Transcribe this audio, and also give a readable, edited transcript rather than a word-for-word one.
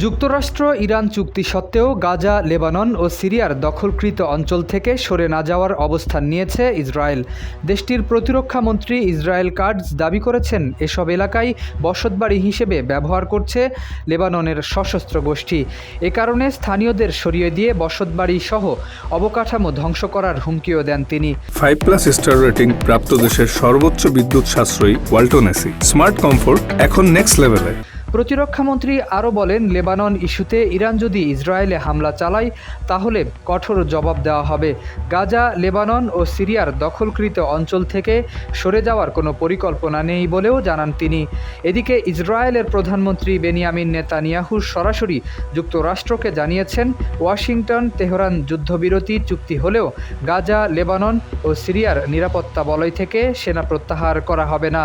যুক্তরাষ্ট্র ইরান চুক্তি সত্ত্বেও গাজা, লেবানন ও সিরিয়ার দখলকৃত অঞ্চল থেকে সরে না যাওয়ার অবস্থান নিয়েছে ইসরায়েল। দেশটির প্রতিরক্ষা মন্ত্রী ইসরায়েল কাটজ দাবি করেছেন, এসব এলাকায় বসতবাড়ি হিসেবে ব্যবহার করছে লেবাননের সশস্ত্র গোষ্ঠী। এ কারণে স্থানীয়দের সরিয়ে দিয়ে বসতবাড়ি সহ অবকাঠামো ধ্বংস করার হুমকিও দেন তিনি। 5+ স্টার রেটিং প্রাপ্ত দেশের সর্বোচ্চ বিদ্যুৎ সাশ্রয়ী ওয়ালটন এসি। স্মার্ট কমফোর্ট এখন নেক্সট লেভেলে। প্রতিরক্ষামন্ত্রী আরও বলেন, লেবানন ইস্যুতে ইরান যদি ইসরায়েলে হামলা চালায় তাহলে কঠোর জবাব দেওয়া হবে। গাজা, লেবানন ও সিরিয়ার দখলকৃত অঞ্চল থেকে সরে যাওয়ার কোনো পরিকল্পনা নেই বলেও জানান তিনি। এদিকে ইসরায়েলের প্রধানমন্ত্রী বেনিয়ামিন নেতানিয়াহু সরাসরি যুক্তরাষ্ট্রকে জানিয়েছেন, ওয়াশিংটন তেহরান যুদ্ধবিরতি চুক্তি হলেও গাজা, লেবানন ও সিরিয়ার নিরাপত্তা বলয় থেকে সেনা প্রত্যাহার করা হবে না।